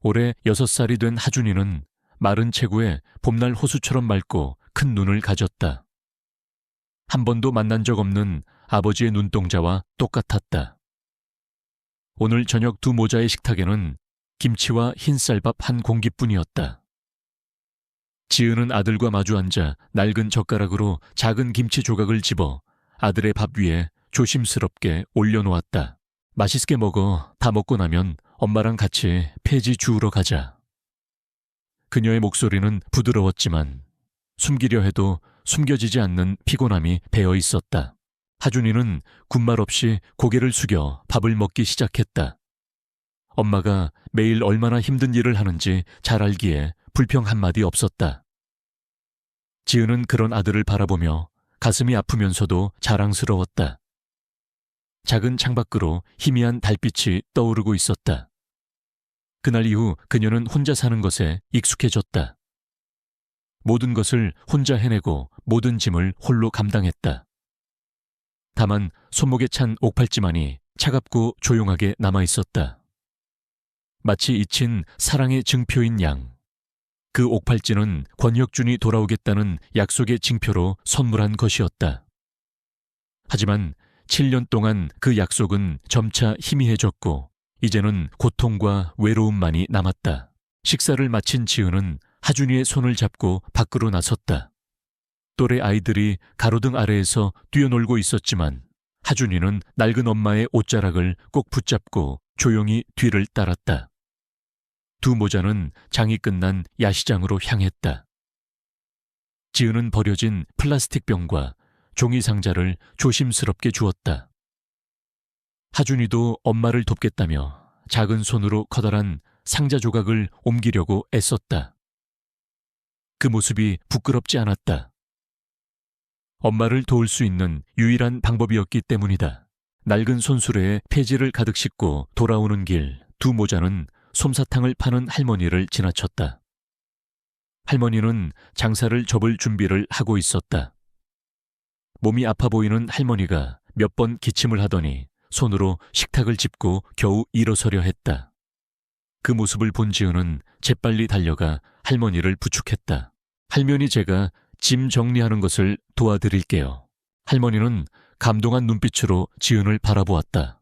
올해 6살이 된 하준이는 마른 체구에 봄날 호수처럼 맑고 큰 눈을 가졌다. 한 번도 만난 적 없는 아버지의 눈동자와 똑같았다. 오늘 저녁 두 모자의 식탁에는 김치와 흰쌀밥 한 공기뿐이었다. 지은은 아들과 마주 앉아 낡은 젓가락으로 작은 김치 조각을 집어 아들의 밥 위에 조심스럽게 올려놓았다. 맛있게 먹어. 다 먹고 나면 엄마랑 같이 폐지 주우러 가자. 그녀의 목소리는 부드러웠지만 숨기려 해도 숨겨지지 않는 피곤함이 배어 있었다. 하준이는 군말 없이 고개를 숙여 밥을 먹기 시작했다. 엄마가 매일 얼마나 힘든 일을 하는지 잘 알기에 불평 한마디 없었다. 지은은 그런 아들을 바라보며 가슴이 아프면서도 자랑스러웠다. 작은 창밖으로 희미한 달빛이 떠오르고 있었다. 그날 이후 그녀는 혼자 사는 것에 익숙해졌다. 모든 것을 혼자 해내고 모든 짐을 홀로 감당했다. 다만 손목에 찬 옥팔찌만이 차갑고 조용하게 남아있었다. 마치 잊힌 사랑의 증표인 양. 그 옥팔찌는 권혁준이 돌아오겠다는 약속의 징표로 선물한 것이었다. 하지만 7년 동안 그 약속은 점차 희미해졌고 이제는 고통과 외로움만이 남았다. 식사를 마친 지은은 하준이의 손을 잡고 밖으로 나섰다. 또래 아이들이 가로등 아래에서 뛰어놀고 있었지만 하준이는 낡은 엄마의 옷자락을 꼭 붙잡고 조용히 뒤를 따랐다. 두 모자는 장이 끝난 야시장으로 향했다. 지은은 버려진 플라스틱 병과 종이 상자를 조심스럽게 주었다. 하준이도 엄마를 돕겠다며 작은 손으로 커다란 상자 조각을 옮기려고 애썼다. 그 모습이 부끄럽지 않았다. 엄마를 도울 수 있는 유일한 방법이었기 때문이다. 낡은 손수레에 폐지를 가득 싣고 돌아오는 길, 두 모자는 솜사탕을 파는 할머니를 지나쳤다. 할머니는 장사를 접을 준비를 하고 있었다. 몸이 아파 보이는 할머니가 몇 번 기침을 하더니 손으로 식탁을 짚고 겨우 일어서려 했다. 그 모습을 본 지은은 재빨리 달려가 할머니를 부축했다. 할머니, 제가 짐 정리하는 것을 도와드릴게요. 할머니는 감동한 눈빛으로 지은을 바라보았다.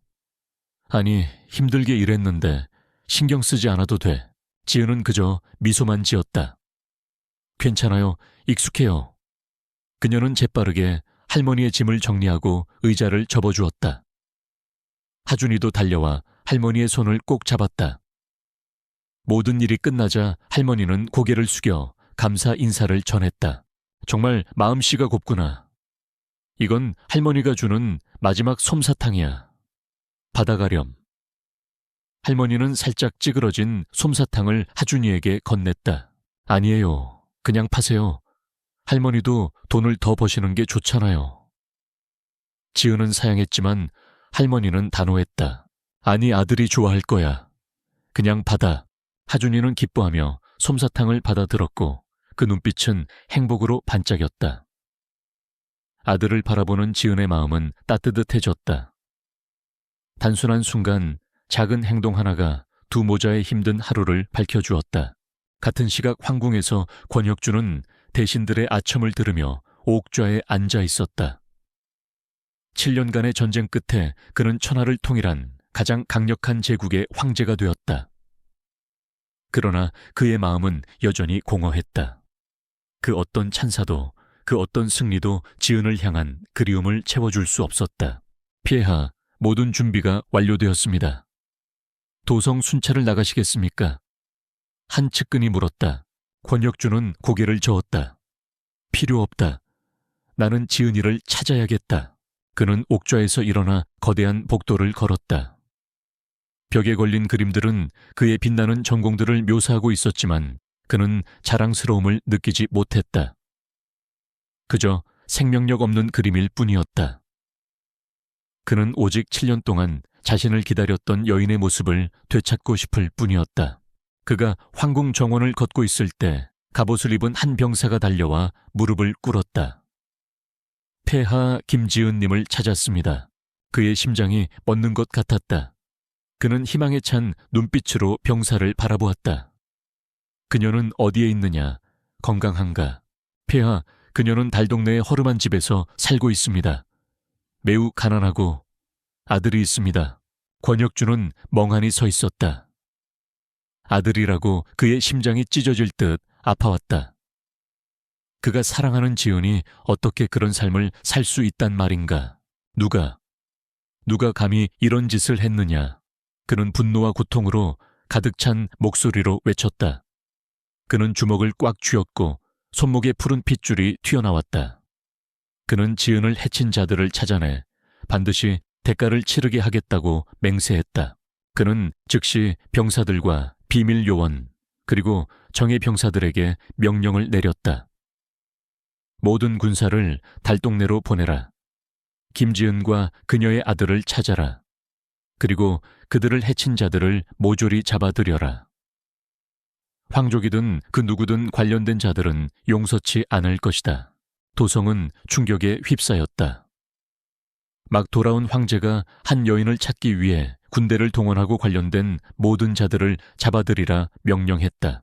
아니, 힘들게 일했는데 신경 쓰지 않아도 돼. 지은은 그저 미소만 지었다. 괜찮아요. 익숙해요. 그녀는 재빠르게 할머니의 짐을 정리하고 의자를 접어주었다. 하준이도 달려와 할머니의 손을 꼭 잡았다. 모든 일이 끝나자 할머니는 고개를 숙여 감사 인사를 전했다. 정말 마음씨가 곱구나. 이건 할머니가 주는 마지막 솜사탕이야. 받아가렴. 할머니는 살짝 찌그러진 솜사탕을 하준이에게 건넸다. 아니에요. 그냥 파세요. 할머니도 돈을 더 버시는 게 좋잖아요. 지은은 사양했지만 할머니는 단호했다. 아니, 아들이 좋아할 거야. 그냥 받아. 하준이는 기뻐하며 솜사탕을 받아들었고 그 눈빛은 행복으로 반짝였다. 아들을 바라보는 지은의 마음은 따뜻해졌다. 단순한 순간 작은 행동 하나가 두 모자의 힘든 하루를 밝혀주었다. 같은 시각 황궁에서 권혁준은 대신들의 아첨을 들으며 옥좌에 앉아 있었다. 7년간의 전쟁 끝에 그는 천하를 통일한 가장 강력한 제국의 황제가 되었다. 그러나 그의 마음은 여전히 공허했다. 그 어떤 찬사도, 그 어떤 승리도 지은을 향한 그리움을 채워줄 수 없었다. 폐하, 모든 준비가 완료되었습니다. 도성 순찰을 나가시겠습니까? 한 측근이 물었다. 권혁준은 고개를 저었다. 필요 없다. 나는 지은이를 찾아야겠다. 그는 옥좌에서 일어나 거대한 복도를 걸었다. 벽에 걸린 그림들은 그의 빛나는 전공들을 묘사하고 있었지만 그는 자랑스러움을 느끼지 못했다. 그저 생명력 없는 그림일 뿐이었다. 그는 오직 7년 동안 자신을 기다렸던 여인의 모습을 되찾고 싶을 뿐이었다. 그가 황궁 정원을 걷고 있을 때 갑옷을 입은 한 병사가 달려와 무릎을 꿇었다. 폐하 김지은님을 찾았습니다. 그의 심장이 멎는 것 같았다. 그는 희망에 찬 눈빛으로 병사를 바라보았다. 그녀는 어디에 있느냐? 건강한가? 폐하, 그녀는 달동네의 허름한 집에서 살고 있습니다. 매우 가난하고 아들이 있습니다. 권혁준은 멍하니 서 있었다. 아들이라고 그의 심장이 찢어질 듯 아파왔다. 그가 사랑하는 지은이 어떻게 그런 삶을 살 수 있단 말인가? 누가 감히 이런 짓을 했느냐? 그는 분노와 고통으로 가득 찬 목소리로 외쳤다. 그는 주먹을 꽉 쥐었고 손목에 푸른 핏줄이 튀어나왔다. 그는 지은을 해친 자들을 찾아내 반드시 대가를 치르게 하겠다고 맹세했다. 그는 즉시 병사들과 비밀 요원 그리고 정예 병사들에게 명령을 내렸다. 모든 군사를 달동네로 보내라. 김지은과 그녀의 아들을 찾아라. 그리고 그들을 해친 자들을 모조리 잡아들여라. 황족이든 그 누구든 관련된 자들은 용서치 않을 것이다. 도성은 충격에 휩싸였다. 막 돌아온 황제가 한 여인을 찾기 위해 군대를 동원하고 관련된 모든 자들을 잡아들이라 명령했다.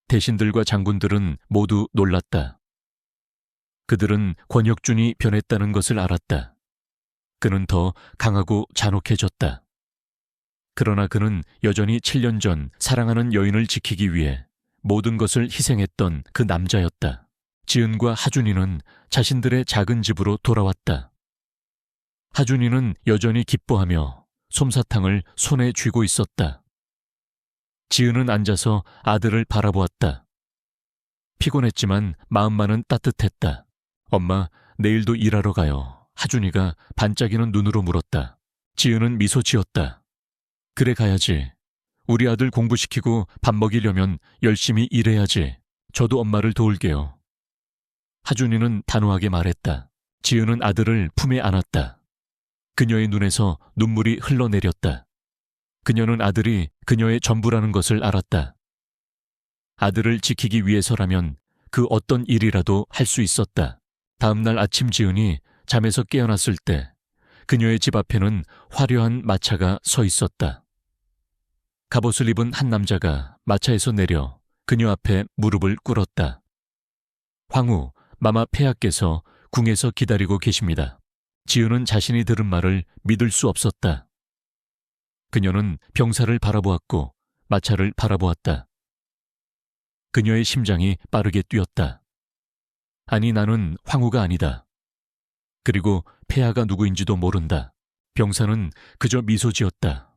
대신들과 장군들은 모두 놀랐다. 그들은 권혁준이 변했다는 것을 알았다. 그는 더 강하고 잔혹해졌다. 그러나 그는 여전히 7년 전 사랑하는 여인을 지키기 위해 모든 것을 희생했던 그 남자였다. 지은과 하준이는 자신들의 작은 집으로 돌아왔다. 하준이는 여전히 기뻐하며 솜사탕을 손에 쥐고 있었다. 지은은 앉아서 아들을 바라보았다. 피곤했지만 마음만은 따뜻했다. 엄마, 내일도 일하러 가요. 하준이가 반짝이는 눈으로 물었다. 지은은 미소 지었다. 그래 가야지. 우리 아들 공부시키고 밥 먹이려면 열심히 일해야지. 저도 엄마를 도울게요. 하준이는 단호하게 말했다. 지은은 아들을 품에 안았다. 그녀의 눈에서 눈물이 흘러내렸다. 그녀는 아들이 그녀의 전부라는 것을 알았다. 아들을 지키기 위해서라면 그 어떤 일이라도 할 수 있었다. 다음 날 아침 지은이 잠에서 깨어났을 때 그녀의 집 앞에는 화려한 마차가 서 있었다. 갑옷을 입은 한 남자가 마차에서 내려 그녀 앞에 무릎을 꿇었다. 황후, 마마 폐하께서 궁에서 기다리고 계십니다. 지은은 자신이 들은 말을 믿을 수 없었다. 그녀는 병사를 바라보았고 마차를 바라보았다. 그녀의 심장이 빠르게 뛰었다. 아니, 나는 황후가 아니다. 그리고 폐하가 누구인지도 모른다. 병사는 그저 미소 지었다.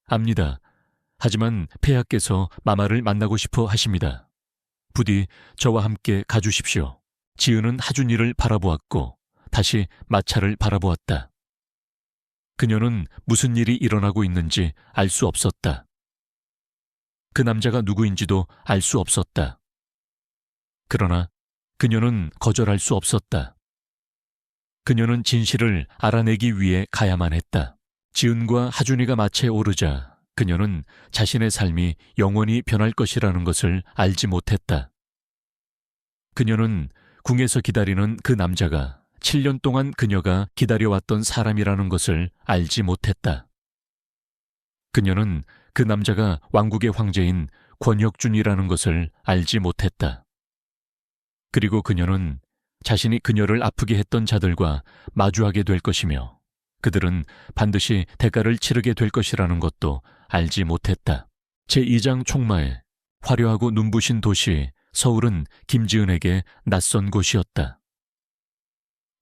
압니다. 하지만 폐하께서 마마를 만나고 싶어 하십니다. 부디 저와 함께 가주십시오. 지은은 하준이를 바라보았고 다시 마차를 바라보았다. 그녀는 무슨 일이 일어나고 있는지 알 수 없었다. 그 남자가 누구인지도 알 수 없었다. 그러나 그녀는 거절할 수 없었다. 그녀는 진실을 알아내기 위해 가야만 했다. 지은과 하준이가 마차에 오르자 그녀는 자신의 삶이 영원히 변할 것이라는 것을 알지 못했다. 그녀는 궁에서 기다리는 그 남자가 7년 동안 그녀가 기다려왔던 사람이라는 것을 알지 못했다. 그녀는 그 남자가 왕국의 황제인 권혁준이라는 것을 알지 못했다. 그리고 그녀는 자신이 그녀를 아프게 했던 자들과 마주하게 될 것이며 그들은 반드시 대가를 치르게 될 것이라는 것도 알지 못했다. 제2장 총마에 화려하고 눈부신 도시 서울은 김지은에게 낯선 곳이었다.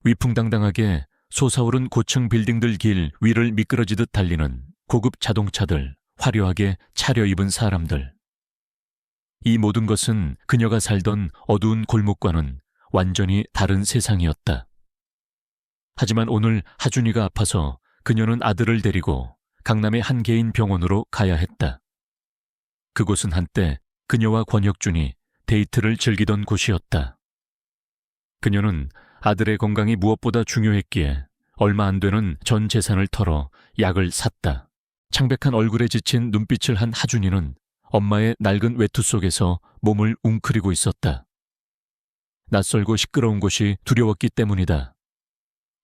위풍당당하게 솟아오른 고층 빌딩들 길 위를 미끄러지듯 달리는 고급 자동차들, 화려하게 차려입은 사람들. 이 모든 것은 그녀가 살던 어두운 골목과는 완전히 다른 세상이었다. 하지만 오늘 하준이가 아파서 그녀는 아들을 데리고 강남의 한 개인 병원으로 가야 했다. 그곳은 한때 그녀와 권혁준이 데이트를 즐기던 곳이었다. 그녀는 아들의 건강이 무엇보다 중요했기에 얼마 안 되는 전 재산을 털어 약을 샀다. 창백한 얼굴에 지친 눈빛을 한 하준이는 엄마의 낡은 외투 속에서 몸을 웅크리고 있었다. 낯설고 시끄러운 곳이 두려웠기 때문이다.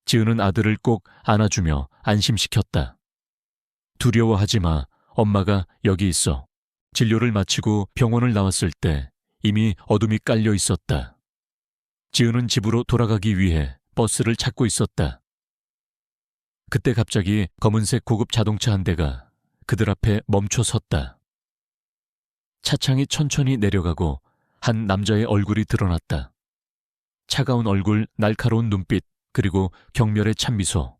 지은은 아들을 꼭 안아주며 안심시켰다. 두려워하지 마. 엄마가 여기 있어. 진료를 마치고 병원을 나왔을 때 이미 어둠이 깔려 있었다. 지은은 집으로 돌아가기 위해 버스를 찾고 있었다. 그때 갑자기 검은색 고급 자동차 한 대가 그들 앞에 멈춰 섰다. 차창이 천천히 내려가고 한 남자의 얼굴이 드러났다. 차가운 얼굴, 날카로운 눈빛, 그리고 경멸의 찬미소.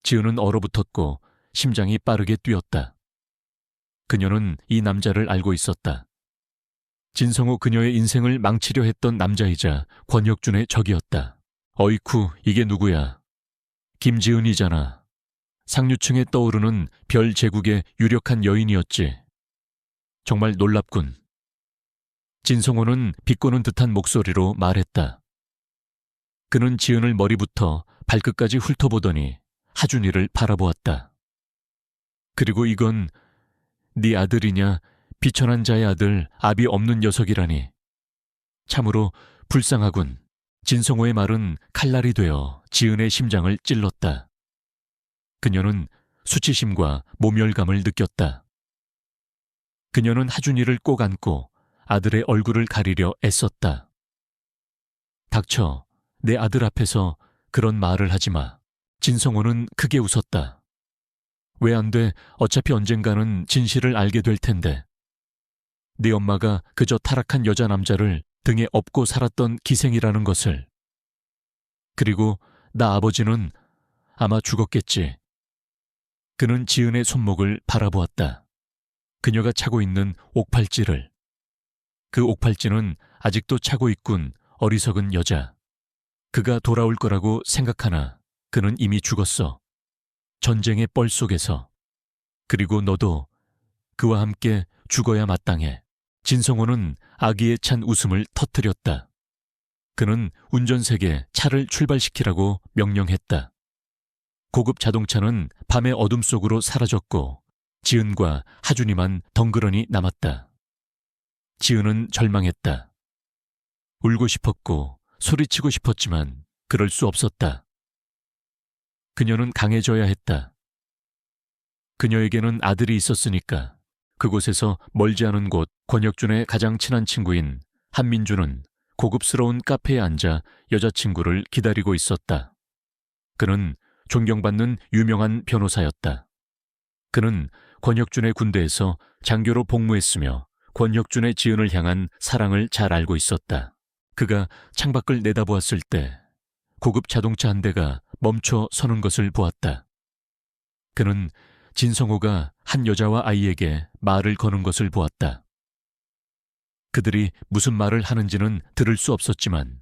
지은은 얼어붙었고 심장이 빠르게 뛰었다. 그녀는 이 남자를 알고 있었다. 진성호 그녀의 인생을 망치려 했던 남자이자 권혁준의 적이었다. 어이쿠, 이게 누구야? 김지은이잖아. 상류층에 떠오르는 별 제국의 유력한 여인이었지. 정말 놀랍군. 진성호는 비꼬는 듯한 목소리로 말했다. 그는 지은을 머리부터 발끝까지 훑어보더니 하준이를 바라보았다. 그리고 이건 네 아들이냐? 비천한 자의 아들, 압이 없는 녀석이라니. 참으로 불쌍하군. 진성호의 말은 칼날이 되어 지은의 심장을 찔렀다. 그녀는 수치심과 모멸감을 느꼈다. 그녀는 하준이를 꼭 안고 아들의 얼굴을 가리려 애썼다. 닥쳐, 내 아들 앞에서 그런 말을 하지 마. 진성호는 크게 웃었다. 왜 안 돼? 어차피 언젠가는 진실을 알게 될 텐데. 네 엄마가 그저 타락한 여자 남자를 등에 업고 살았던 기생이라는 것을. 그리고 나 아버지는 아마 죽었겠지. 그는 지은의 손목을 바라보았다. 그녀가 차고 있는 옥팔찌를. 그 옥팔찌는 아직도 차고 있군. 어리석은 여자. 그가 돌아올 거라고 생각하나 그는 이미 죽었어. 전쟁의 뻘 속에서. 그리고 너도 그와 함께 죽어야 마땅해. 진성호는 아기에 찬 웃음을 터뜨렸다. 그는 운전석에 차를 출발시키라고 명령했다. 고급 자동차는 밤의 어둠 속으로 사라졌고 지은과 하준이만 덩그러니 남았다. 지은은 절망했다. 울고 싶었고 소리치고 싶었지만 그럴 수 없었다. 그녀는 강해져야 했다. 그녀에게는 아들이 있었으니까. 그곳에서 멀지 않은 곳 권혁준의 가장 친한 친구인 한민주는 고급스러운 카페에 앉아 여자친구를 기다리고 있었다. 그는 존경받는 유명한 변호사였다. 그는 권혁준의 군대에서 장교로 복무했으며 권혁준의 지은을 향한 사랑을 잘 알고 있었다. 그가 창밖을 내다보았을 때 고급 자동차 한 대가 멈춰 서는 것을 보았다. 그는 진성호가 한 여자와 아이에게 말을 거는 것을 보았다. 그들이 무슨 말을 하는지는 들을 수 없었지만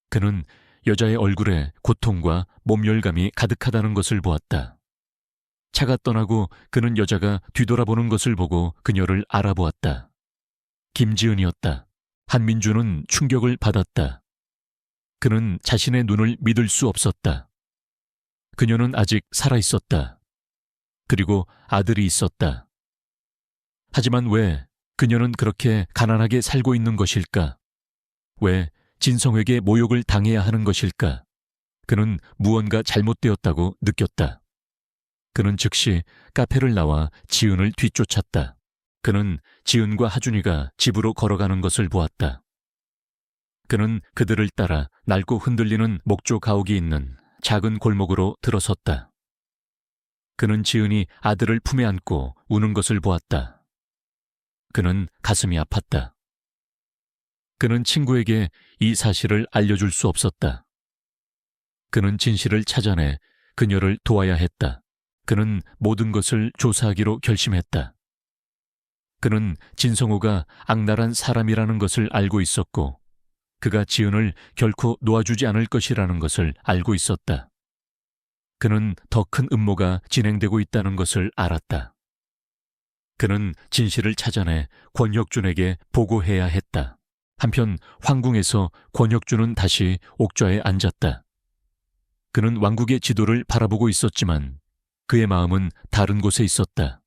그는 여자의 얼굴에 고통과 모멸감이 가득하다는 것을 보았다. 차가 떠나고 그는 여자가 뒤돌아보는 것을 보고 그녀를 알아보았다. 김지은이었다. 한민주는 충격을 받았다. 그는 자신의 눈을 믿을 수 없었다. 그녀는 아직 살아있었다. 그리고 아들이 있었다. 하지만 왜 그녀는 그렇게 가난하게 살고 있는 것일까? 왜 진성에게 모욕을 당해야 하는 것일까? 그는 무언가 잘못되었다고 느꼈다. 그는 즉시 카페를 나와 지은을 뒤쫓았다. 그는 지은과 하준이가 집으로 걸어가는 것을 보았다. 그는 그들을 따라 낡고 흔들리는 목조 가옥이 있는 작은 골목으로 들어섰다. 그는 지은이 아들을 품에 안고 우는 것을 보았다. 그는 가슴이 아팠다. 그는 친구에게 이 사실을 알려줄 수 없었다. 그는 진실을 찾아내 그녀를 도와야 했다. 그는 모든 것을 조사하기로 결심했다. 그는 진성호가 악랄한 사람이라는 것을 알고 있었고 그가 지은을 결코 놓아주지 않을 것이라는 것을 알고 있었다. 그는 더 큰 음모가 진행되고 있다는 것을 알았다. 그는 진실을 찾아내 권혁준에게 보고해야 했다. 한편 황궁에서 권혁준은 다시 옥좌에 앉았다. 그는 왕국의 지도를 바라보고 있었지만 그의 마음은 다른 곳에 있었다.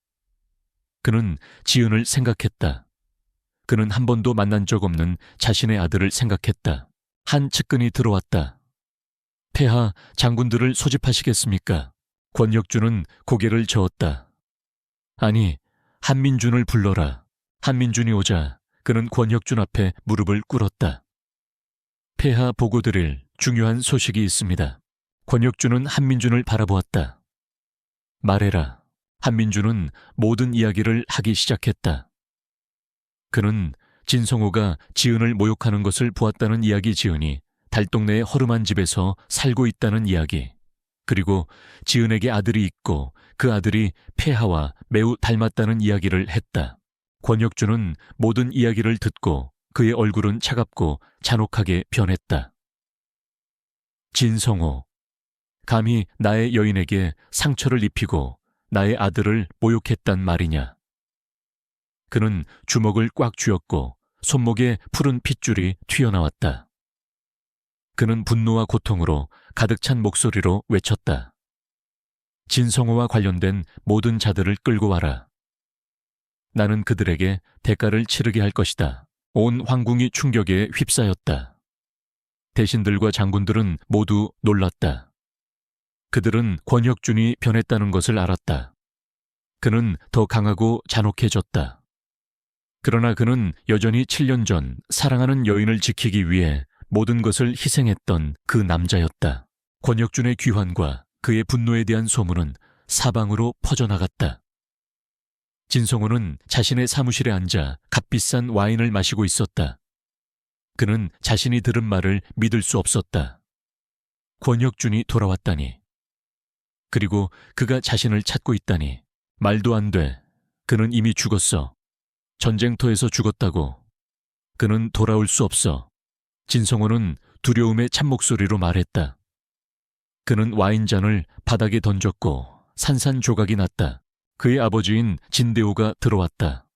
그는 지은을 생각했다. 그는 한 번도 만난 적 없는 자신의 아들을 생각했다. 한 측근이 들어왔다. 폐하, 장군들을 소집하시겠습니까? 권혁준은 고개를 저었다. 아니, 한민준을 불러라. 한민준이 오자 그는 권혁준 앞에 무릎을 꿇었다. 폐하 보고드릴 중요한 소식이 있습니다. 권혁준은 한민준을 바라보았다. 말해라. 한민준은 모든 이야기를 하기 시작했다. 그는 진성호가 지은을 모욕하는 것을 보았다는 이야기 지은이 달동네의 허름한 집에서 살고 있다는 이야기, 그리고 지은에게 아들이 있고 그 아들이 폐하와 매우 닮았다는 이야기를 했다. 권혁준은 모든 이야기를 듣고 그의 얼굴은 차갑고 잔혹하게 변했다. 진성호, 감히 나의 여인에게 상처를 입히고 나의 아들을 모욕했단 말이냐. 그는 주먹을 꽉 쥐었고 손목에 푸른 핏줄이 튀어나왔다. 그는 분노와 고통으로 가득 찬 목소리로 외쳤다. 진성호와 관련된 모든 자들을 끌고 와라. 나는 그들에게 대가를 치르게 할 것이다. 온 황궁이 충격에 휩싸였다. 대신들과 장군들은 모두 놀랐다. 그들은 권혁준이 변했다는 것을 알았다. 그는 더 강하고 잔혹해졌다. 그러나 그는 여전히 7년 전 사랑하는 여인을 지키기 위해 모든 것을 희생했던 그 남자였다. 권혁준의 귀환과 그의 분노에 대한 소문은 사방으로 퍼져나갔다. 진성호는 자신의 사무실에 앉아 값비싼 와인을 마시고 있었다. 그는 자신이 들은 말을 믿을 수 없었다. 권혁준이 돌아왔다니. 그리고 그가 자신을 찾고 있다니. 말도 안 돼. 그는 이미 죽었어. 전쟁터에서 죽었다고. 그는 돌아올 수 없어. 진성호는 두려움의 찬목소리로 말했다. 그는 와인잔을 바닥에 던졌고 산산조각이 났다. 그의 아버지인 진대호가 들어왔다.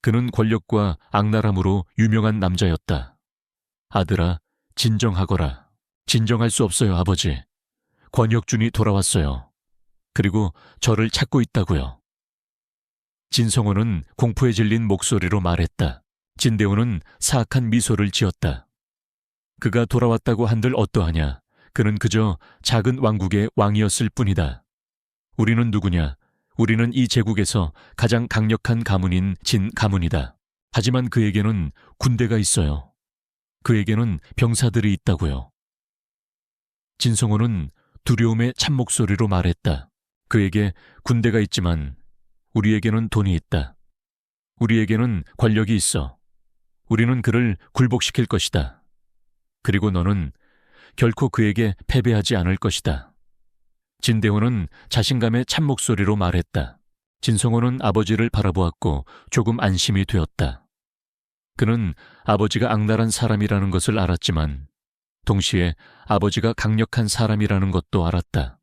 그는 권력과 악랄함으로 유명한 남자였다. 아들아, 진정하거라. 진정할 수 없어요, 아버지. 권혁준이 돌아왔어요. 그리고 저를 찾고 있다고요. 진성호는 공포에 질린 목소리로 말했다. 진대호는 사악한 미소를 지었다. 그가 돌아왔다고 한들 어떠하냐. 그는 그저 작은 왕국의 왕이었을 뿐이다. 우리는 누구냐. 우리는 이 제국에서 가장 강력한 가문인 진 가문이다. 하지만 그에게는 군대가 있어요. 그에게는 병사들이 있다고요. 진성호는 두려움의 찬목소리로 말했다. 그에게 군대가 있지만 우리에게는 돈이 있다. 우리에게는 권력이 있어. 우리는 그를 굴복시킬 것이다. 그리고 너는 결코 그에게 패배하지 않을 것이다. 진대호는 자신감의 찬목소리로 말했다. 진성호는 아버지를 바라보았고 조금 안심이 되었다. 그는 아버지가 악랄한 사람이라는 것을 알았지만 동시에 아버지가 강력한 사람이라는 것도 알았다.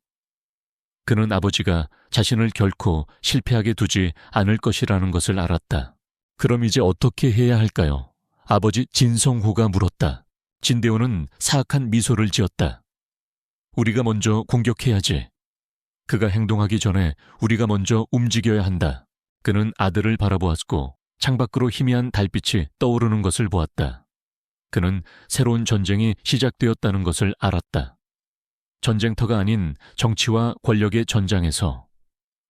그는 아버지가 자신을 결코 실패하게 두지 않을 것이라는 것을 알았다. 그럼 이제 어떻게 해야 할까요? 아버지 진성호가 물었다. 진대호는 사악한 미소를 지었다. 우리가 먼저 공격해야지. 그가 행동하기 전에 우리가 먼저 움직여야 한다. 그는 아들을 바라보았고 창밖으로 희미한 달빛이 떠오르는 것을 보았다. 그는 새로운 전쟁이 시작되었다는 것을 알았다. 전쟁터가 아닌 정치와 권력의 전장에서,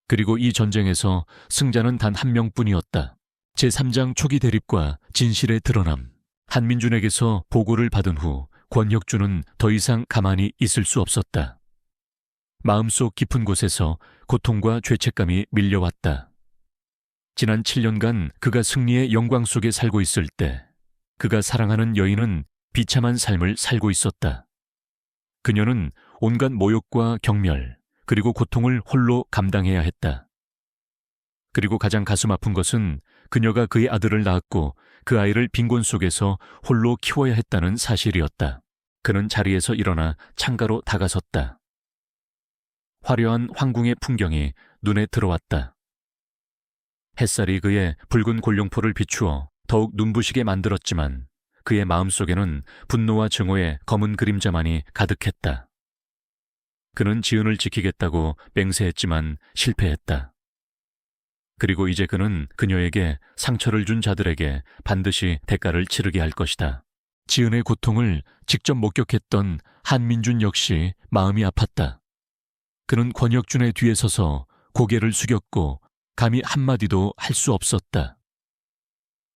그리고 이 전쟁에서 승자는 단 한 명뿐이었다. 제3장 초기 대립과 진실의 드러남. 한민준에게서 보고를 받은 후 권혁준은 더 이상 가만히 있을 수 없었다. 마음속 깊은 곳에서 고통과 죄책감이 밀려왔다. 지난 7년간 그가 승리의 영광 속에 살고 있을 때 그가 사랑하는 여인은 비참한 삶을 살고 있었다. 그녀는 온갖 모욕과 경멸, 그리고 고통을 홀로 감당해야 했다. 그리고 가장 가슴 아픈 것은 그녀가 그의 아들을 낳았고 그 아이를 빈곤 속에서 홀로 키워야 했다는 사실이었다. 그는 자리에서 일어나 창가로 다가섰다. 화려한 황궁의 풍경이 눈에 들어왔다. 햇살이 그의 붉은 골룡포를 비추어 더욱 눈부시게 만들었지만 그의 마음속에는 분노와 증오의 검은 그림자만이 가득했다. 그는 지은을 지키겠다고 맹세했지만 실패했다. 그리고 이제 그는 그녀에게 상처를 준 자들에게 반드시 대가를 치르게 할 것이다. 지은의 고통을 직접 목격했던 한민준 역시 마음이 아팠다. 그는 권혁준의 뒤에 서서 고개를 숙였고 감히 한마디도 할 수 없었다.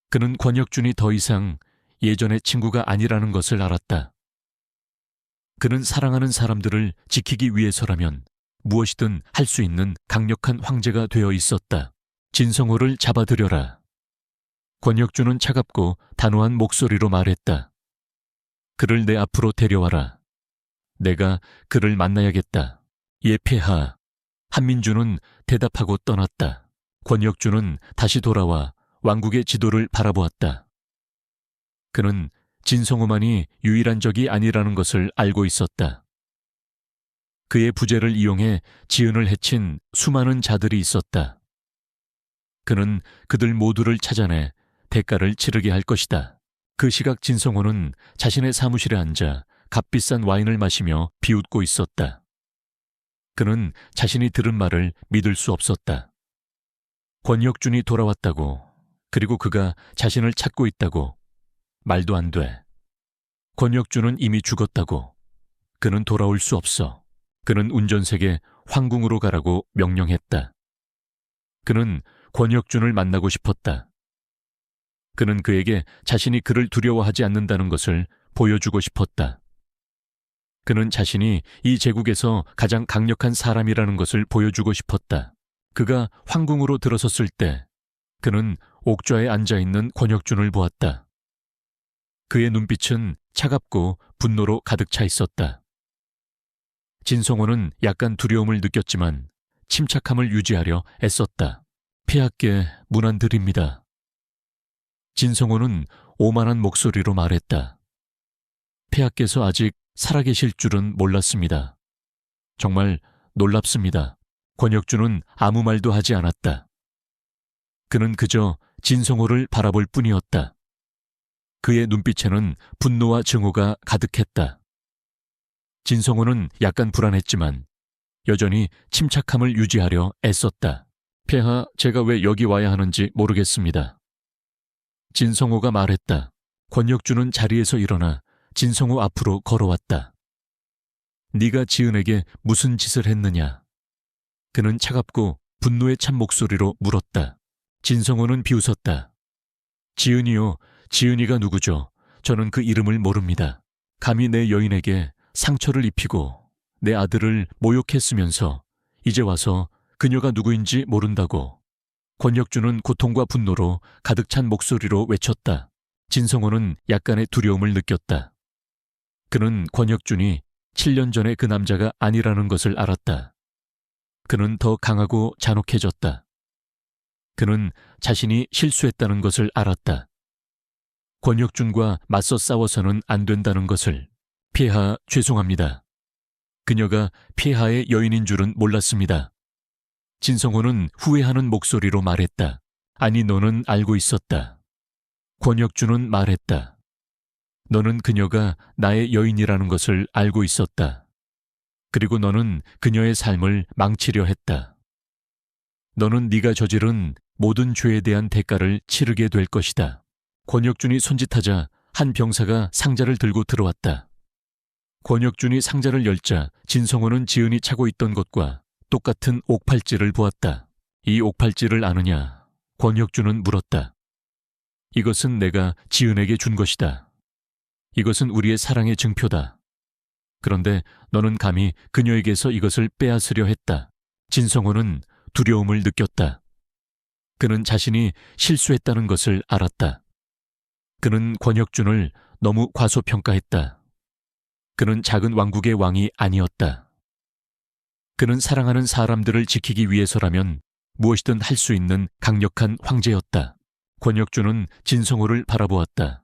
그는 권혁준이 더 이상 예전의 친구가 아니라는 것을 알았다. 그는 사랑하는 사람들을 지키기 위해서라면 무엇이든 할 수 있는 강력한 황제가 되어 있었다. 진성호를 잡아들여라. 권혁준은 차갑고 단호한 목소리로 말했다. 그를 내 앞으로 데려와라. 내가 그를 만나야겠다. 예, 폐하. 한민주는 대답하고 떠났다. 권혁준은 다시 돌아와 왕국의 지도를 바라보았다. 그는 진성호만이 유일한 적이 아니라는 것을 알고 있었다. 그의 부재를 이용해 지은을 해친 수많은 자들이 있었다. 그는 그들 모두를 찾아내 대가를 치르게 할 것이다. 그 시각 진성호는 자신의 사무실에 앉아 값비싼 와인을 마시며 비웃고 있었다. 그는 자신이 들은 말을 믿을 수 없었다. 권혁준이 돌아왔다고, 그리고 그가 자신을 찾고 있다고. 말도 안 돼. 권혁준은 이미 죽었다고. 그는 돌아올 수 없어. 그는 운전색에 황궁으로 가라고 명령했다. 그는 권혁준을 만나고 싶었다. 그는 그에게 자신이 그를 두려워하지 않는다는 것을 보여주고 싶었다. 그는 자신이 이 제국에서 가장 강력한 사람이라는 것을 보여주고 싶었다. 그가 황궁으로 들어섰을 때 그는 옥좌에 앉아있는 권혁준을 보았다. 그의 눈빛은 차갑고 분노로 가득 차 있었다. 진성호는 약간 두려움을 느꼈지만 침착함을 유지하려 애썼다. 폐하께 문안 드립니다. 진성호는 오만한 목소리로 말했다. 폐하께서 아직 살아계실 줄은 몰랐습니다. 정말 놀랍습니다. 권혁준은 아무 말도 하지 않았다. 그는 그저 진성호를 바라볼 뿐이었다. 그의 눈빛에는 분노와 증오가 가득했다. 진성호는 약간 불안했지만 여전히 침착함을 유지하려 애썼다. 폐하, 제가 왜 여기 와야 하는지 모르겠습니다. 진성호가 말했다. 권혁준은 자리에서 일어나 진성호 앞으로 걸어왔다. 네가 지은에게 무슨 짓을 했느냐? 그는 차갑고 분노에 찬 목소리로 물었다. 진성호는 비웃었다. 지은이요, 지은이가 누구죠? 저는 그 이름을 모릅니다. 감히 내 여인에게 상처를 입히고 내 아들을 모욕했으면서 이제 와서 그녀가 누구인지 모른다고. 권혁준은 고통과 분노로 가득 찬 목소리로 외쳤다. 진성호는 약간의 두려움을 느꼈다. 그는 권혁준이 7년 전에 그 남자가 아니라는 것을 알았다. 그는 더 강하고 잔혹해졌다. 그는 자신이 실수했다는 것을 알았다. 권혁준과 맞서 싸워서는 안 된다는 것을. 폐하, 죄송합니다. 그녀가 폐하의 여인인 줄은 몰랐습니다. 진성호는 후회하는 목소리로 말했다. 아니, 너는 알고 있었다. 권혁준은 말했다. 너는 그녀가 나의 여인이라는 것을 알고 있었다. 그리고 너는 그녀의 삶을 망치려 했다. 너는 네가 저지른 모든 죄에 대한 대가를 치르게 될 것이다. 권혁준이 손짓하자 한 병사가 상자를 들고 들어왔다. 권혁준이 상자를 열자 진성호는 지은이 차고 있던 것과 똑같은 옥팔찌를 보았다. 이 옥팔찌를 아느냐? 권혁준은 물었다. 이것은 내가 지은에게 준 것이다. 이것은 우리의 사랑의 증표다. 그런데 너는 감히 그녀에게서 이것을 빼앗으려 했다. 진성호는 두려움을 느꼈다. 그는 자신이 실수했다는 것을 알았다. 그는 권혁준을 너무 과소평가했다. 그는 작은 왕국의 왕이 아니었다. 그는 사랑하는 사람들을 지키기 위해서라면 무엇이든 할 수 있는 강력한 황제였다. 권혁준은 진성호를 바라보았다.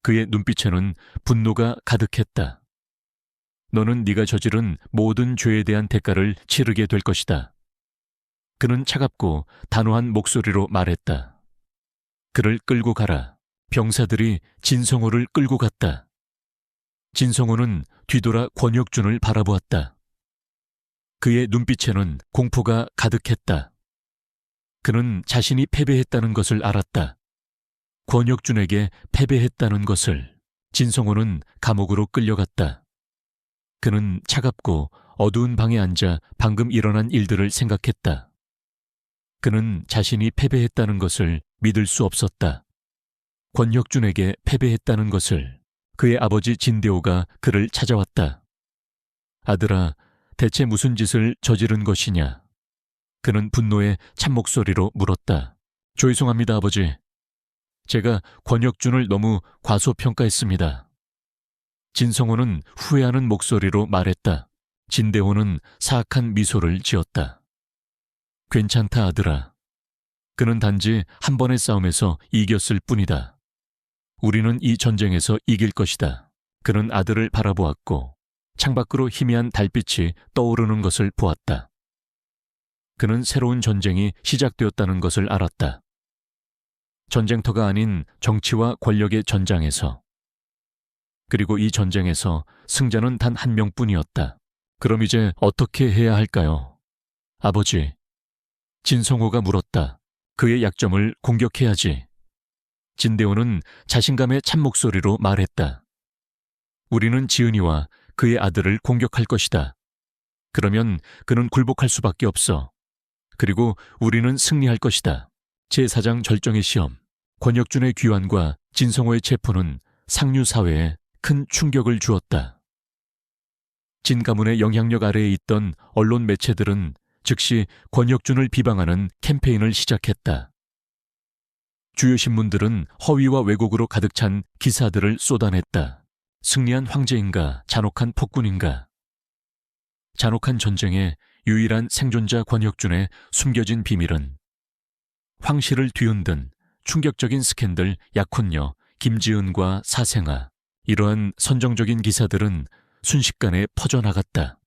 그의 눈빛에는 분노가 가득했다. 너는 네가 저지른 모든 죄에 대한 대가를 치르게 될 것이다. 그는 차갑고 단호한 목소리로 말했다. 그를 끌고 가라. 병사들이 진성호를 끌고 갔다. 진성호는 뒤돌아 권혁준을 바라보았다. 그의 눈빛에는 공포가 가득했다. 그는 자신이 패배했다는 것을 알았다. 권혁준에게 패배했다는 것을. 진성호는 감옥으로 끌려갔다. 그는 차갑고 어두운 방에 앉아 방금 일어난 일들을 생각했다. 그는 자신이 패배했다는 것을 믿을 수 없었다. 권혁준에게 패배했다는 것을. 그의 아버지 진대호가 그를 찾아왔다. 아들아, 대체 무슨 짓을 저지른 것이냐? 그는 분노에 찬 목소리로 물었다. 죄송합니다, 아버지. 제가 권혁준을 너무 과소평가했습니다. 진성호는 후회하는 목소리로 말했다. 진대호는 사악한 미소를 지었다. 괜찮다, 아들아. 그는 단지 한 번의 싸움에서 이겼을 뿐이다. 우리는 이 전쟁에서 이길 것이다. 그는 아들을 바라보았고 창밖으로 희미한 달빛이 떠오르는 것을 보았다. 그는 새로운 전쟁이 시작되었다는 것을 알았다. 전쟁터가 아닌 정치와 권력의 전장에서. 그리고 이 전쟁에서 승자는 단 한 명뿐이었다. 그럼 이제 어떻게 해야 할까요? 아버지. 진성호가 물었다. 그의 약점을 공격해야지. 진대호는 자신감의 찬 목소리로 말했다. 우리는 지은이와 그의 아들을 공격할 것이다. 그러면 그는 굴복할 수밖에 없어. 그리고 우리는 승리할 것이다. 제4장 절정의 시험. 권혁준의 귀환과 진성호의 체포는 상류 사회에 큰 충격을 주었다. 진 가문의 영향력 아래에 있던 언론 매체들은 즉시 권혁준을 비방하는 캠페인을 시작했다. 주요 신문들은 허위와 왜곡으로 가득 찬 기사들을 쏟아냈다. 승리한 황제인가, 잔혹한 폭군인가. 잔혹한 전쟁의 유일한 생존자 권혁준의 숨겨진 비밀은 황실을 뒤흔든 충격적인 스캔들 약혼녀 김지은과 사생아. 이러한 선정적인 기사들은 순식간에 퍼져나갔다.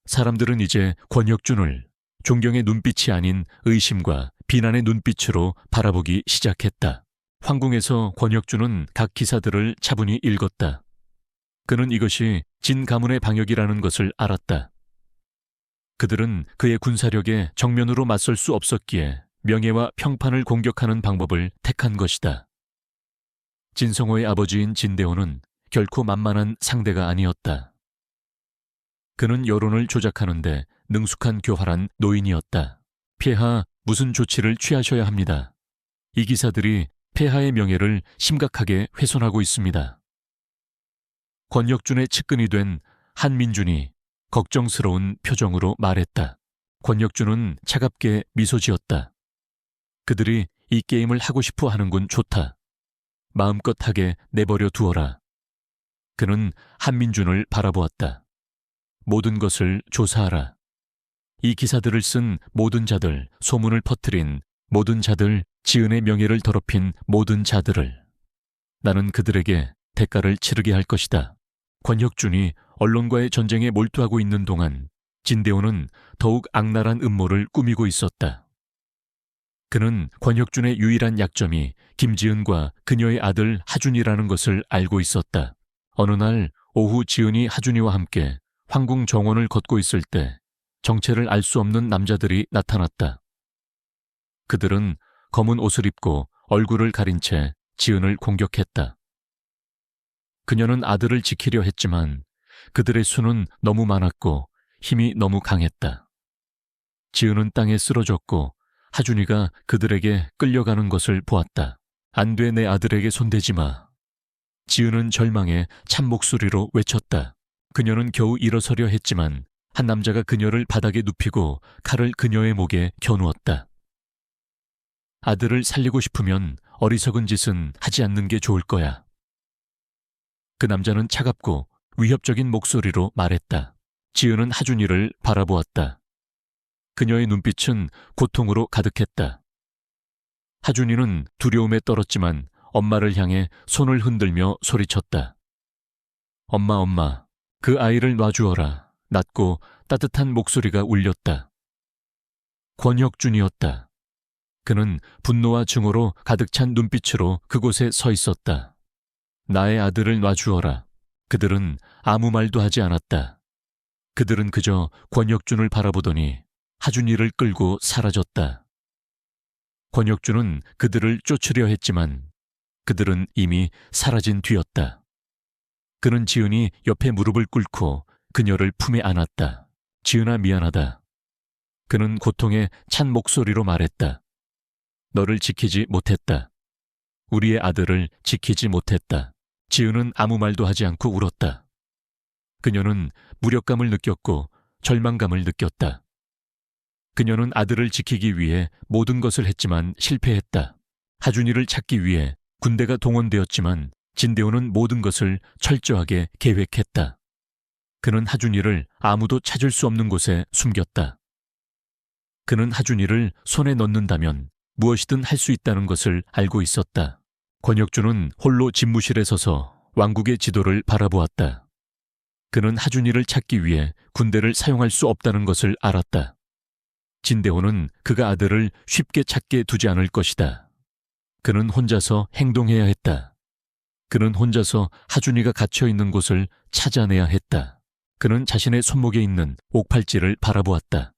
사람들은 이제 권혁준을 존경의 눈빛이 아닌 의심과 비난의 눈빛으로 바라보기 시작했다. 황궁에서 권혁준은 각 기사들을 차분히 읽었다. 그는 이것이 진 가문의 방역이라는 것을 알았다. 그들은 그의 군사력에 정면으로 맞설 수 없었기에 명예와 평판을 공격하는 방법을 택한 것이다. 진성호의 아버지인 진대호는 결코 만만한 상대가 아니었다. 그는 여론을 조작하는데 능숙한 교활한 노인이었다. 폐하, 무슨 조치를 취하셔야 합니다. 이 기사들이 폐하의 명예를 심각하게 훼손하고 있습니다. 권혁준의 측근이 된 한민준이 걱정스러운 표정으로 말했다. 권혁준은 차갑게 미소 지었다. 그들이 이 게임을 하고 싶어 하는군. 좋다. 마음껏 하게 내버려 두어라. 그는 한민준을 바라보았다. 모든 것을 조사하라. 이 기사들을 쓴 모든 자들, 소문을 퍼뜨린 모든 자들, 지은의 명예를 더럽힌 모든 자들을. 나는 그들에게 대가를 치르게 할 것이다. 권혁준이 언론과의 전쟁에 몰두하고 있는 동안 진대호는 더욱 악랄한 음모를 꾸미고 있었다. 그는 권혁준의 유일한 약점이 김지은과 그녀의 아들 하준이라는 것을 알고 있었다. 어느 날 오후 지은이 하준이와 함께 황궁 정원을 걷고 있을 때 정체를 알 수 없는 남자들이 나타났다. 그들은 검은 옷을 입고 얼굴을 가린 채 지은을 공격했다. 그녀는 아들을 지키려 했지만 그들의 수는 너무 많았고 힘이 너무 강했다. 지은은 땅에 쓰러졌고 하준이가 그들에게 끌려가는 것을 보았다. 안 돼, 내 아들에게 손대지 마. 지은은 절망에 찬 목소리로 외쳤다. 그녀는 겨우 일어서려 했지만 한 남자가 그녀를 바닥에 눕히고 칼을 그녀의 목에 겨누었다. 아들을 살리고 싶으면 어리석은 짓은 하지 않는 게 좋을 거야. 그 남자는 차갑고 위협적인 목소리로 말했다. 지은은 하준이를 바라보았다. 그녀의 눈빛은 고통으로 가득했다. 하준이는 두려움에 떨었지만 엄마를 향해 손을 흔들며 소리쳤다. 엄마, 엄마, 그 아이를 놔주어라. 낮고 따뜻한 목소리가 울렸다. 권혁준이었다. 그는 분노와 증오로 가득 찬 눈빛으로 그곳에 서 있었다. 나의 아들을 놔주어라. 그들은 아무 말도 하지 않았다. 그들은 그저 권혁준을 바라보더니 하준이를 끌고 사라졌다. 권혁준은 그들을 쫓으려 했지만 그들은 이미 사라진 뒤였다. 그는 지은이 옆에 무릎을 꿇고 그녀를 품에 안았다. 지은아, 미안하다. 그는 고통에 찬 목소리로 말했다. 너를 지키지 못했다. 우리의 아들을 지키지 못했다. 지은은 아무 말도 하지 않고 울었다. 그녀는 무력감을 느꼈고 절망감을 느꼈다. 그녀는 아들을 지키기 위해 모든 것을 했지만 실패했다. 하준이를 찾기 위해 군대가 동원되었지만 진대호는 모든 것을 철저하게 계획했다. 그는 하준이를 아무도 찾을 수 없는 곳에 숨겼다. 그는 하준이를 손에 넣는다면 무엇이든 할 수 있다는 것을 알고 있었다. 권혁준은 홀로 집무실에 서서 왕국의 지도를 바라보았다. 그는 하준이를 찾기 위해 군대를 사용할 수 없다는 것을 알았다. 진대호는 그가 아들을 쉽게 찾게 두지 않을 것이다. 그는 혼자서 행동해야 했다. 그는 혼자서 하준이가 갇혀있는 곳을 찾아내야 했다. 그는 자신의 손목에 있는 옥팔찌를 바라보았다.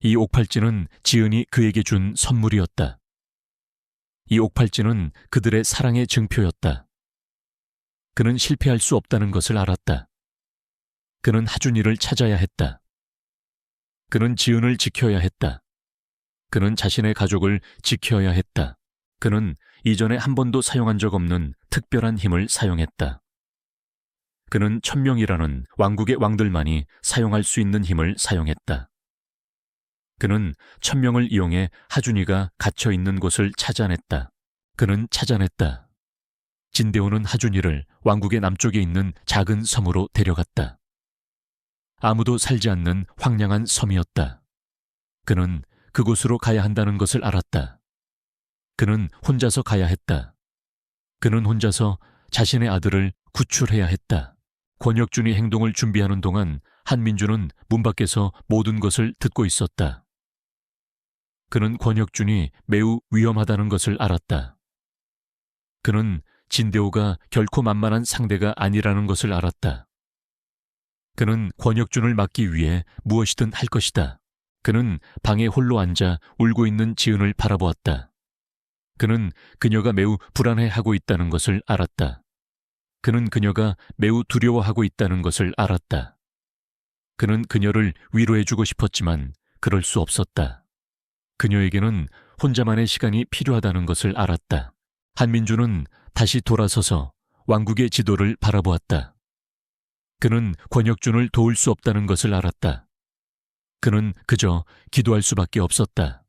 이 옥팔찌는 지은이 그에게 준 선물이었다. 이 옥팔찌는 그들의 사랑의 증표였다. 그는 실패할 수 없다는 것을 알았다. 그는 하준이를 찾아야 했다. 그는 지은을 지켜야 했다. 그는 자신의 가족을 지켜야 했다. 그는 이전에 한 번도 사용한 적 없는 특별한 힘을 사용했다. 그는 1000명이라는 왕국의 왕들만이 사용할 수 있는 힘을 사용했다. 그는 1000명을 이용해 하준이가 갇혀있는 곳을 찾아냈다. 그는 찾아냈다. 진대호는 하준이를 왕국의 남쪽에 있는 작은 섬으로 데려갔다. 아무도 살지 않는 황량한 섬이었다. 그는 그곳으로 가야 한다는 것을 알았다. 그는 혼자서 가야 했다. 그는 혼자서 자신의 아들을 구출해야 했다. 권혁준이 행동을 준비하는 동안 한민주는 문 밖에서 모든 것을 듣고 있었다. 그는 권혁준이 매우 위험하다는 것을 알았다. 그는 진대호가 결코 만만한 상대가 아니라는 것을 알았다. 그는 권혁준을 막기 위해 무엇이든 할 것이다. 그는 방에 홀로 앉아 울고 있는 지은을 바라보았다. 그는 그녀가 매우 불안해하고 있다는 것을 알았다. 그는 그녀가 매우 두려워하고 있다는 것을 알았다. 그는 그녀를 위로해주고 싶었지만 그럴 수 없었다. 그녀에게는 혼자만의 시간이 필요하다는 것을 알았다. 한민주는 다시 돌아서서 왕국의 지도를 바라보았다. 그는 권혁준을 도울 수 없다는 것을 알았다. 그는 그저 기도할 수밖에 없었다.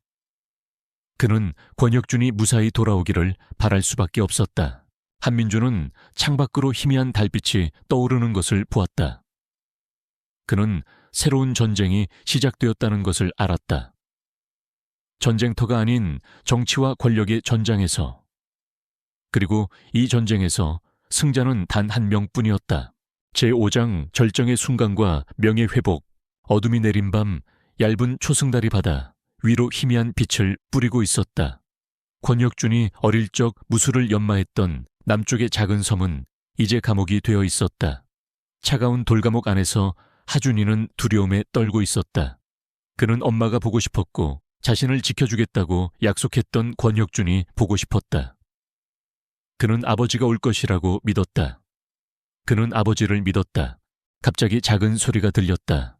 그는 권혁준이 무사히 돌아오기를 바랄 수밖에 없었다. 한민주는 창밖으로 희미한 달빛이 떠오르는 것을 보았다. 그는 새로운 전쟁이 시작되었다는 것을 알았다. 전쟁터가 아닌 정치와 권력의 전장에서, 그리고 이 전쟁에서 승자는 단 한 명뿐이었다. 제5장 절정의 순간과 명예회복. 어둠이 내린 밤 얇은 초승달이 바다 위로 희미한 빛을 뿌리고 있었다. 권혁준이 어릴 적 무술을 연마했던 남쪽의 작은 섬은 이제 감옥이 되어 있었다. 차가운 돌감옥 안에서 하준이는 두려움에 떨고 있었다. 그는 엄마가 보고 싶었고 자신을 지켜주겠다고 약속했던 권혁준이 보고 싶었다. 그는 아버지가 올 것이라고 믿었다. 그는 아버지를 믿었다. 갑자기 작은 소리가 들렸다.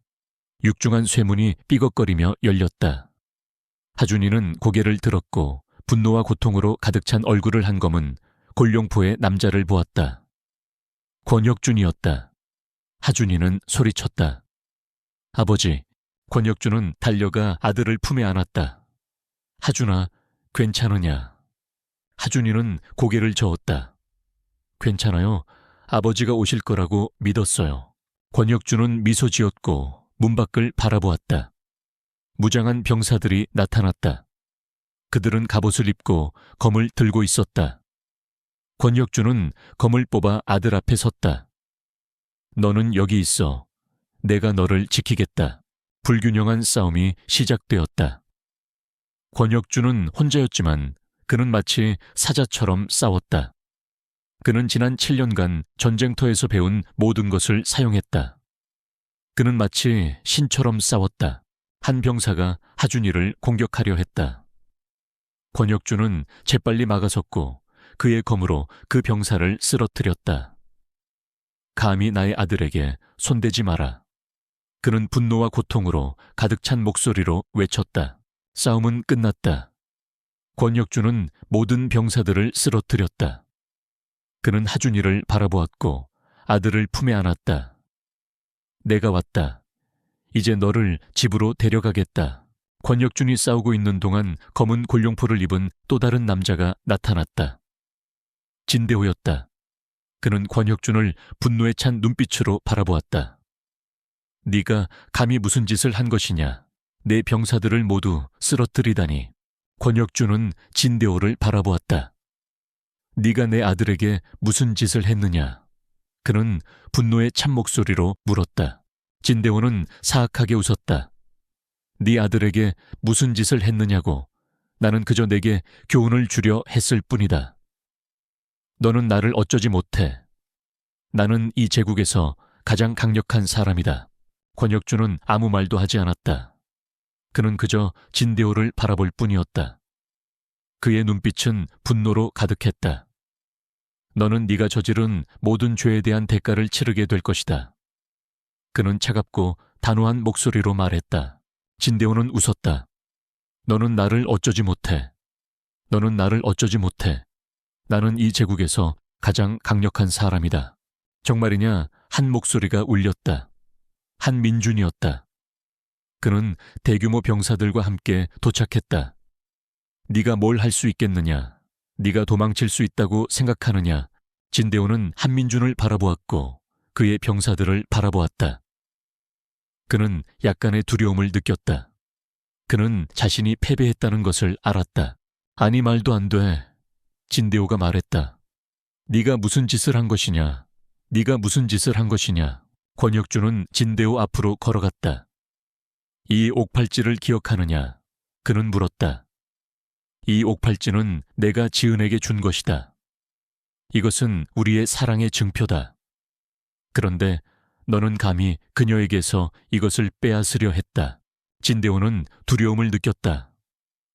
육중한 쇠문이 삐걱거리며 열렸다. 하준이는 고개를 들었고 분노와 고통으로 가득 찬 얼굴을 한 검은 골룡포의 남자를 보았다. 권혁준이었다. 하준이는 소리쳤다. 아버지. 권혁준은 달려가 아들을 품에 안았다. 하준아, 괜찮으냐? 하준이는 고개를 저었다. 괜찮아요. 아버지가 오실 거라고 믿었어요. 권혁준은 미소 지었고 문 밖을 바라보았다. 무장한 병사들이 나타났다. 그들은 갑옷을 입고 검을 들고 있었다. 권혁준은 검을 뽑아 아들 앞에 섰다. 너는 여기 있어. 내가 너를 지키겠다. 불균형한 싸움이 시작되었다. 권혁준은 혼자였지만 그는 마치 사자처럼 싸웠다. 그는 지난 7년간 전쟁터에서 배운 모든 것을 사용했다. 그는 마치 신처럼 싸웠다. 한 병사가 하준이를 공격하려 했다. 권혁준은 재빨리 막아섰고 그의 검으로 그 병사를 쓰러뜨렸다. 감히 나의 아들에게 손대지 마라. 그는 분노와 고통으로 가득 찬 목소리로 외쳤다. 싸움은 끝났다. 권혁준은 모든 병사들을 쓰러뜨렸다. 그는 하준이를 바라보았고 아들을 품에 안았다. 내가 왔다. 이제 너를 집으로 데려가겠다. 권혁준이 싸우고 있는 동안 검은 골룡포를 입은 또 다른 남자가 나타났다. 진대호였다. 그는 권혁준을 분노에 찬 눈빛으로 바라보았다. 네가 감히 무슨 짓을 한 것이냐. 내 병사들을 모두 쓰러뜨리다니. 권혁준은 진대호를 바라보았다. 네가 내 아들에게 무슨 짓을 했느냐. 그는 분노의 찬 목소리로 물었다. 진대호는 사악하게 웃었다. 네 아들에게 무슨 짓을 했느냐고. 나는 그저 내게 교훈을 주려 했을 뿐이다. 너는 나를 어쩌지 못해. 나는 이 제국에서 가장 강력한 사람이다. 권혁준은 아무 말도 하지 않았다. 그는 그저 진대호를 바라볼 뿐이었다. 그의 눈빛은 분노로 가득했다. 너는 네가 저지른 모든 죄에 대한 대가를 치르게 될 것이다. 그는 차갑고 단호한 목소리로 말했다. 진대호는 웃었다. 너는 나를 어쩌지 못해. 너는 나를 어쩌지 못해. 나는 이 제국에서 가장 강력한 사람이다. 정말이냐? 한 목소리가 울렸다. 한민준이었다. 그는 대규모 병사들과 함께 도착했다. 네가 뭘 할 수 있겠느냐? 네가 도망칠 수 있다고 생각하느냐? 진대호는 한민준을 바라보았고 그의 병사들을 바라보았다. 그는 약간의 두려움을 느꼈다. 그는 자신이 패배했다는 것을 알았다. 아니 말도 안 돼. 진대호가 말했다. 네가 무슨 짓을 한 것이냐? 네가 무슨 짓을 한 것이냐? 권혁준은 진대호 앞으로 걸어갔다. 이 옥팔찌를 기억하느냐? 그는 물었다. 이 옥팔찌는 내가 지은에게 준 것이다. 이것은 우리의 사랑의 증표다. 그런데 너는 감히 그녀에게서 이것을 빼앗으려 했다. 진대호는 두려움을 느꼈다.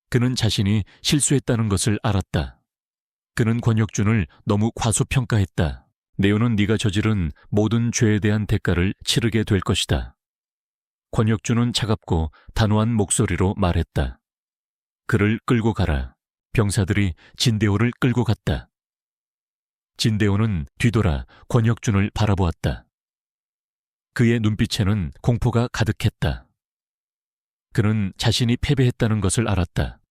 그는 자신이 실수했다는 것을 알았다. 그는 권혁준을 너무 과소평가했다. 네오는 네가 저지른 모든 죄에 대한 대가를 치르게 될 것이다. 권혁준은 차갑고 단호한 목소리로 말했다. 그를 끌고 가라. 병사들이 진대호를 끌고 갔다. 진대호는 뒤돌아 권혁준을 바라보았다. 그의 눈빛에는 공포가 가득했다. 그는 자신이 패배했다는 것을 알았다.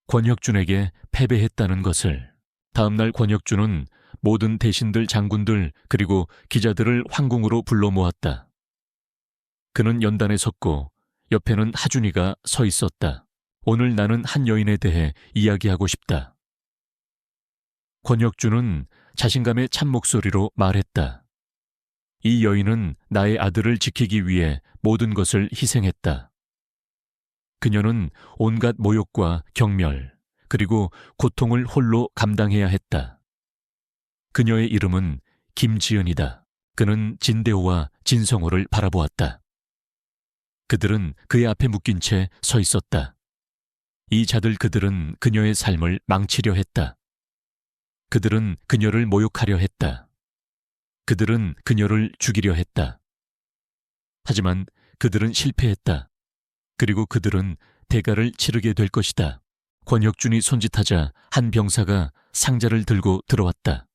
권혁준에게 패배했다는 것을. 다음날 권혁준은 모든 대신들, 장군들 그리고 기자들을 황궁으로 불러 모았다. 그는 연단에 섰고 옆에는 하준이가 서 있었다. 오늘 나는 한 여인에 대해 이야기하고 싶다. 권혁준은 자신감의 찬 목소리로 말했다. 이 여인은 나의 아들을 지키기 위해 모든 것을 희생했다. 그녀는 온갖 모욕과 경멸, 그리고 고통을 홀로 감당해야 했다. 그녀의 이름은 김지은이다. 그는 진대호와 진성호를 바라보았다. 그들은 그의 앞에 묶인 채 서 있었다. 이 자들 그들은 그녀의 삶을 망치려 했다. 그들은 그녀를 모욕하려 했다. 그들은 그녀를 죽이려 했다. 하지만 그들은 실패했다. 그리고 그들은 대가를 치르게 될 것이다. 권혁준이 손짓하자 한 병사가 상자를 들고 들어왔다.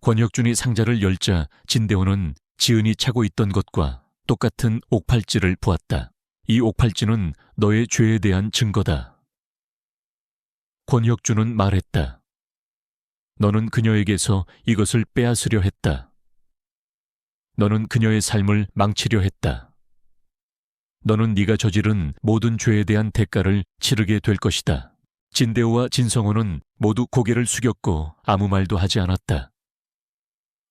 권혁준이 상자를 열자 진대호는 지은이 차고 있던 것과 똑같은 옥팔찌를 보았다. 이 옥팔찌는 너의 죄에 대한 증거다. 권혁준은 말했다. 너는 그녀에게서 이것을 빼앗으려 했다. 너는 그녀의 삶을 망치려 했다. 너는 네가 저지른 모든 죄에 대한 대가를 치르게 될 것이다. 진대호와 진성호는 모두 고개를 숙였고 아무 말도 하지 않았다.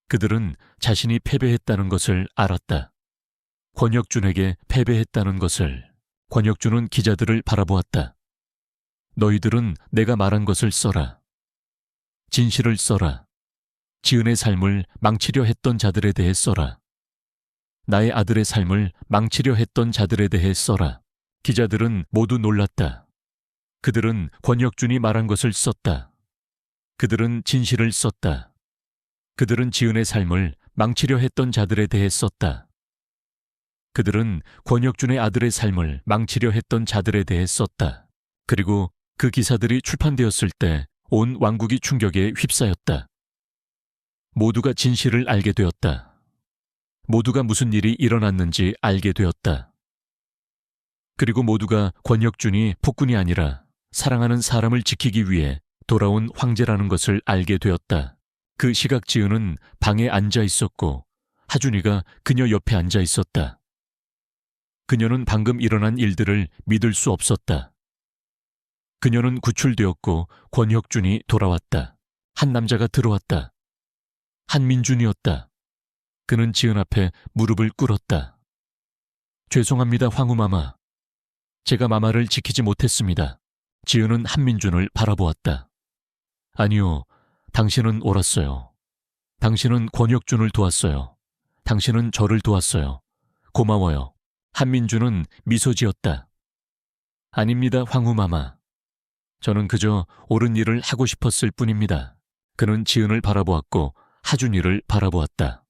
그들은 자신이 패배했다는 것을 알았다. 권혁준에게 패배했다는 것을. 권혁준은 기자들을 바라보았다. 너희들은 내가 말한 것을 써라. 진실을 써라. 지은의 삶을 망치려 했던 자들에 대해 써라. 나의 아들의 삶을 망치려 했던 자들에 대해 써라. 기자들은 모두 놀랐다. 그들은 권혁준이 말한 것을 썼다. 그들은 진실을 썼다. 그들은 지은의 삶을 망치려 했던 자들에 대해 썼다. 그들은 권혁준의 아들의 삶을 망치려 했던 자들에 대해 썼다. 그리고 그 기사들이 출판되었을 때 온 왕국이 충격에 휩싸였다. 모두가 진실을 알게 되었다. 모두가 무슨 일이 일어났는지 알게 되었다. 그리고 모두가 권혁준이 폭군이 아니라 사랑하는 사람을 지키기 위해 돌아온 황제라는 것을 알게 되었다. 그 시각 지은은 방에 앉아 있었고 하준이가 그녀 옆에 앉아 있었다. 그녀는 방금 일어난 일들을 믿을 수 없었다. 그녀는 구출되었고 권혁준이 돌아왔다. 한 남자가 들어왔다. 한민준이었다. 그는 지은 앞에 무릎을 꿇었다. 죄송합니다, 황후마마. 제가 마마를 지키지 못했습니다. 지은은 한민준을 바라보았다. 아니요, 당신은 옳았어요. 당신은 권혁준을 도왔어요. 당신은 저를 도왔어요. 고마워요. 한민준은 미소 지었다. 아닙니다, 황후마마. 저는 그저 옳은 일을 하고 싶었을 뿐입니다. 그는 지은을 바라보았고 하준이를 바라보았다.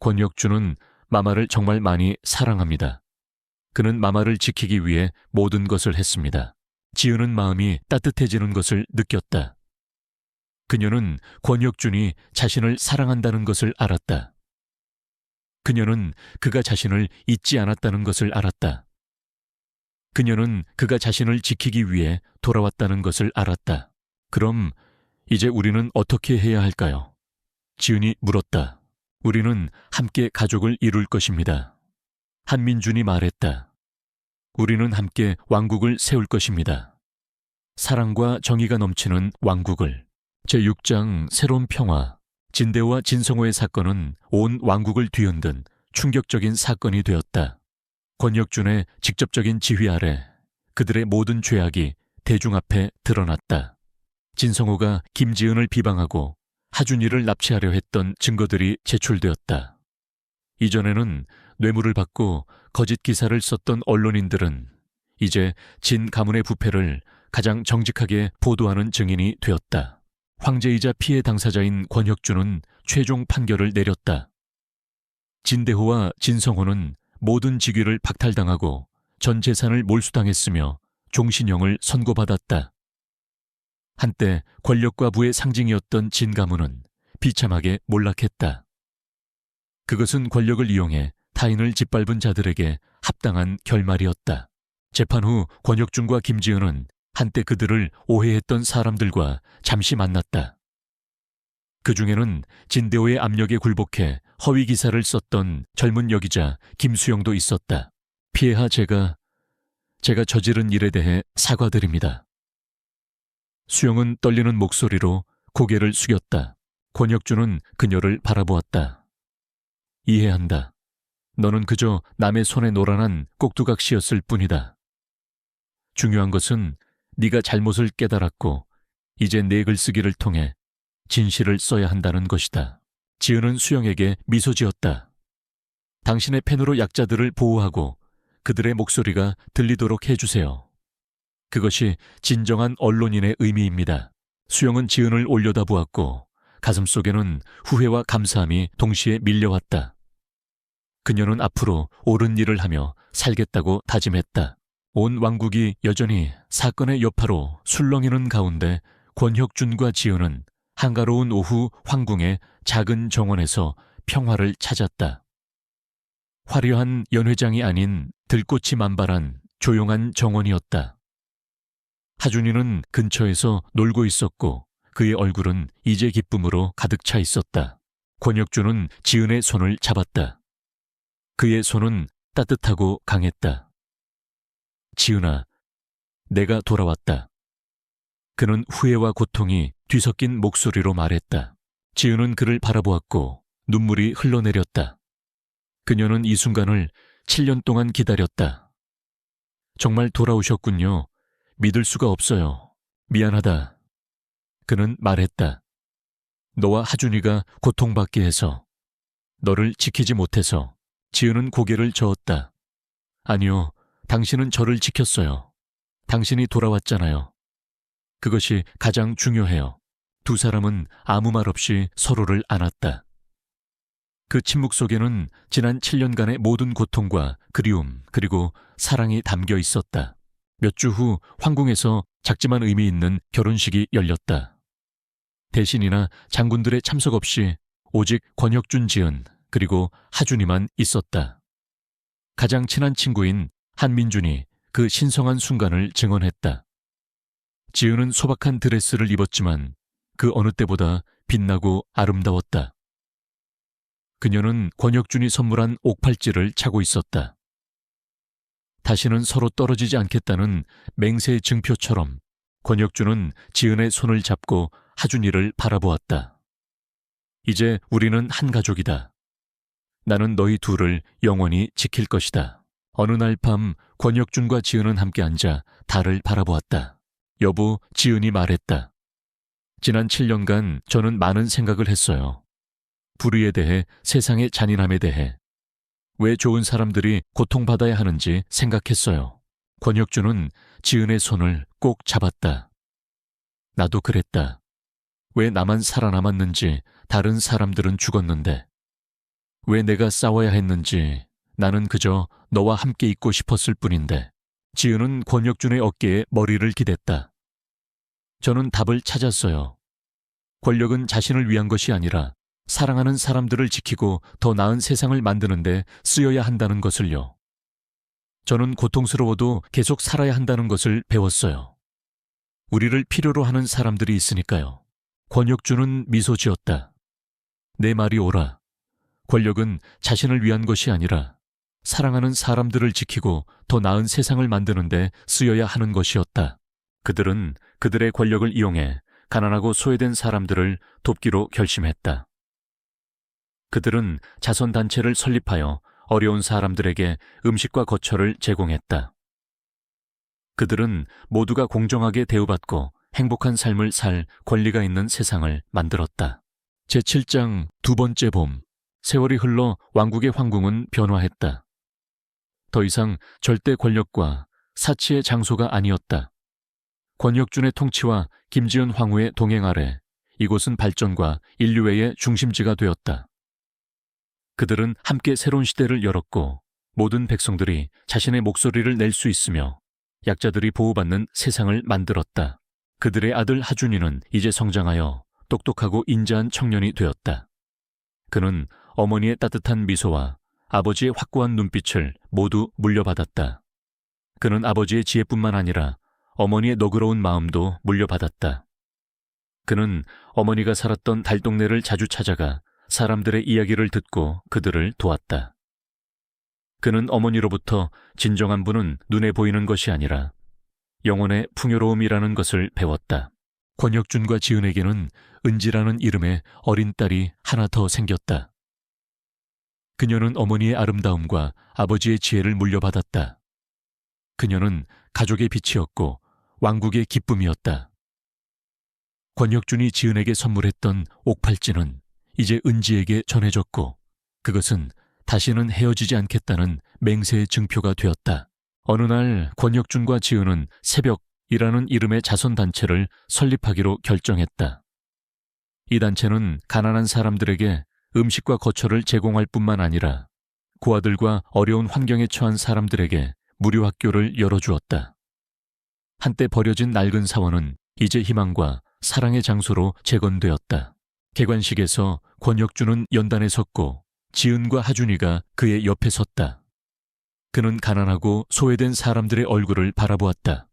권혁준은 마마를 정말 많이 사랑합니다. 그는 마마를 지키기 위해 모든 것을 했습니다. 지은은 마음이 따뜻해지는 것을 느꼈다. 그녀는 권혁준이 자신을 사랑한다는 것을 알았다. 그녀는 그가 자신을 잊지 않았다는 것을 알았다. 그녀는 그가 자신을 지키기 위해 돌아왔다는 것을 알았다. 그럼 이제 우리는 어떻게 해야 할까요? 지은이 물었다. 우리는 함께 가족을 이룰 것입니다. 한민준이 말했다. 우리는 함께 왕국을 세울 것입니다. 사랑과 정의가 넘치는 왕국을. 제6장 새로운 평화. 진대호와 진성호의 사건은 온 왕국을 뒤흔든 충격적인 사건이 되었다. 권혁준의 직접적인 지휘 아래 그들의 모든 죄악이 대중 앞에 드러났다. 진성호가 김지은을 비방하고 하준이를 납치하려 했던 증거들이 제출되었다. 이전에는 뇌물을 받고 거짓 기사를 썼던 언론인들은 이제 진 가문의 부패를 가장 정직하게 보도하는 증인이 되었다. 황제이자 피해 당사자인 권혁준은 최종 판결을 내렸다. 진대호와 진성호는 모든 직위를 박탈당하고 전 재산을 몰수당했으며 종신형을 선고받았다. 한때 권력과 부의 상징이었던 진 가문은 비참하게 몰락했다. 그것은 권력을 이용해 타인을 짓밟은 자들에게 합당한 결말이었다. 재판 후 권혁준과 김지은은 한때 그들을 오해했던 사람들과 잠시 만났다. 그 중에는 진대호의 압력에 굴복해 허위 기사를 썼던 젊은 여기자 김수영도 있었다. 피해하 제가 저지른 일에 대해 사과드립니다. 수영은 떨리는 목소리로 고개를 숙였다. 권혁준은 그녀를 바라보았다. 이해한다. 너는 그저 남의 손에 노란한 꼭두각시였을 뿐이다. 중요한 것은 네가 잘못을 깨달았고 이제 내 글쓰기를 통해 진실을 써야 한다는 것이다. 지은은 수영에게 미소 지었다. 당신의 펜으로 약자들을 보호하고 그들의 목소리가 들리도록 해주세요. 그것이 진정한 언론인의 의미입니다. 수영은 지은을 올려다보았고 가슴속에는 후회와 감사함이 동시에 밀려왔다. 그녀는 앞으로 옳은 일을 하며 살겠다고 다짐했다. 온 왕국이 여전히 사건의 여파로 술렁이는 가운데 권혁준과 지은은 한가로운 오후 황궁의 작은 정원에서 평화를 찾았다. 화려한 연회장이 아닌 들꽃이 만발한 조용한 정원이었다. 하준이는 근처에서 놀고 있었고 그의 얼굴은 이제 기쁨으로 가득 차 있었다. 권혁준은 지은의 손을 잡았다. 그의 손은 따뜻하고 강했다. 지은아, 내가 돌아왔다. 그는 후회와 고통이 뒤섞인 목소리로 말했다. 지은은 그를 바라보았고 눈물이 흘러내렸다. 그녀는 이 순간을 7년 동안 기다렸다. 정말 돌아오셨군요. 믿을 수가 없어요. 미안하다. 그는 말했다. 너와 하준이가 고통받게 해서, 너를 지키지 못해서. 지은은 고개를 저었다. 아니요, 당신은 저를 지켰어요. 당신이 돌아왔잖아요. 그것이 가장 중요해요. 두 사람은 아무 말 없이 서로를 안았다. 그 침묵 속에는 지난 7년간의 모든 고통과 그리움 그리고 사랑이 담겨 있었다. 몇 주 후 황궁에서 작지만 의미 있는 결혼식이 열렸다. 대신이나 장군들의 참석 없이 오직 권혁준 지은 그리고 하준이만 있었다. 가장 친한 친구인 한민준이 그 신성한 순간을 증언했다. 지은은 소박한 드레스를 입었지만 그 어느 때보다 빛나고 아름다웠다. 그녀는 권혁준이 선물한 옥팔찌를 차고 있었다. 다시는 서로 떨어지지 않겠다는 맹세의 증표처럼 권혁준은 지은의 손을 잡고 하준이를 바라보았다. 이제 우리는 한 가족이다. 나는 너희 둘을 영원히 지킬 것이다. 어느 날 밤 권혁준과 지은은 함께 앉아 달을 바라보았다. 여보, 지은이 말했다. 지난 7년간 저는 많은 생각을 했어요. 불의에 대해, 세상의 잔인함에 대해. 왜 좋은 사람들이 고통받아야 하는지 생각했어요. 권혁준은 지은의 손을 꼭 잡았다. 나도 그랬다. 왜 나만 살아남았는지 다른 사람들은 죽었는데. 왜 내가 싸워야 했는지 나는 그저 너와 함께 있고 싶었을 뿐인데. 지은은 권혁준의 어깨에 머리를 기댔다. 저는 답을 찾았어요. 권력은 자신을 위한 것이 아니라 사랑하는 사람들을 지키고 더 나은 세상을 만드는데 쓰여야 한다는 것을요. 저는 고통스러워도 계속 살아야 한다는 것을 배웠어요. 우리를 필요로 하는 사람들이 있으니까요. 권혁준은 미소 지었다. 내 말이 옳아. 권력은 자신을 위한 것이 아니라 사랑하는 사람들을 지키고 더 나은 세상을 만드는데 쓰여야 하는 것이었다. 그들은 그들의 권력을 이용해 가난하고 소외된 사람들을 돕기로 결심했다. 그들은 자선단체를 설립하여 어려운 사람들에게 음식과 거처를 제공했다. 그들은 모두가 공정하게 대우받고 행복한 삶을 살 권리가 있는 세상을 만들었다. 제7장 두 번째 봄, 세월이 흘러 왕국의 황궁은 변화했다. 더 이상 절대 권력과 사치의 장소가 아니었다. 권혁준의 통치와 김지은 황후의 동행 아래 이곳은 발전과 인류애의 중심지가 되었다. 그들은 함께 새로운 시대를 열었고 모든 백성들이 자신의 목소리를 낼 수 있으며 약자들이 보호받는 세상을 만들었다. 그들의 아들 하준이는 이제 성장하여 똑똑하고 인자한 청년이 되었다. 그는 어머니의 따뜻한 미소와 아버지의 확고한 눈빛을 모두 물려받았다. 그는 아버지의 지혜뿐만 아니라 어머니의 너그러운 마음도 물려받았다. 그는 어머니가 살았던 달동네를 자주 찾아가 사람들의 이야기를 듣고 그들을 도왔다. 그는 어머니로부터 진정한 분은 눈에 보이는 것이 아니라 영혼의 풍요로움이라는 것을 배웠다. 권혁준과 지은에게는 은지라는 이름의 어린 딸이 하나 더 생겼다. 그녀는 어머니의 아름다움과 아버지의 지혜를 물려받았다. 그녀는 가족의 빛이었고 왕국의 기쁨이었다. 권혁준이 지은에게 선물했던 옥팔찌는 이제 은지에게 전해졌고 그것은 다시는 헤어지지 않겠다는 맹세의 증표가 되었다. 어느 날 권혁준과 지은은 새벽이라는 이름의 자선단체를 설립하기로 결정했다. 이 단체는 가난한 사람들에게 음식과 거처를 제공할 뿐만 아니라 고아들과 어려운 환경에 처한 사람들에게 무료 학교를 열어주었다. 한때 버려진 낡은 사원은 이제 희망과 사랑의 장소로 재건되었다. 개관식에서 권혁준은 연단에 섰고 지은과 하준이가 그의 옆에 섰다. 그는 가난하고 소외된 사람들의 얼굴을 바라보았다.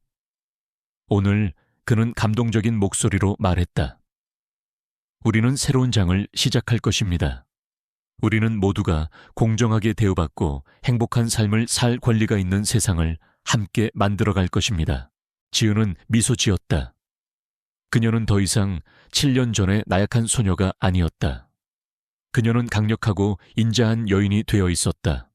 오늘 그는 감동적인 목소리로 말했다. 우리는 새로운 장을 시작할 것입니다. 우리는 모두가 공정하게 대우받고 행복한 삶을 살 권리가 있는 세상을 함께 만들어갈 것입니다. 지은은 미소 지었다. 그녀는 더 이상 7년 전의 나약한 소녀가 아니었다. 그녀는 강력하고 인자한 여인이 되어 있었다.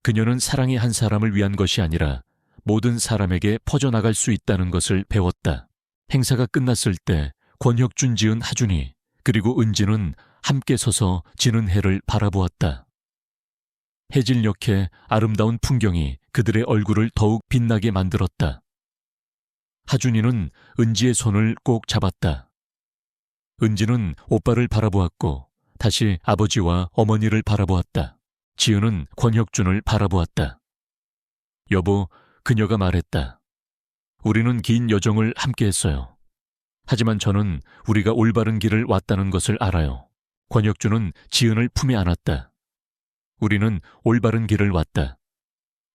그녀는 사랑이 한 사람을 위한 것이 아니라 모든 사람에게 퍼져나갈 수 있다는 것을 배웠다. 행사가 끝났을 때 권혁준, 지은, 하준이 그리고 은지는 함께 서서 지는 해를 바라보았다. 해질녘의 아름다운 풍경이 그들의 얼굴을 더욱 빛나게 만들었다. 하준이는 은지의 손을 꼭 잡았다. 은지는 오빠를 바라보았고 다시 아버지와 어머니를 바라보았다. 지은은 권혁준을 바라보았다. 여보, 그녀가 말했다. 우리는 긴 여정을 함께 했어요. 하지만 저는 우리가 올바른 길을 왔다는 것을 알아요. 권혁준은 지은을 품에 안았다. 우리는 올바른 길을 왔다.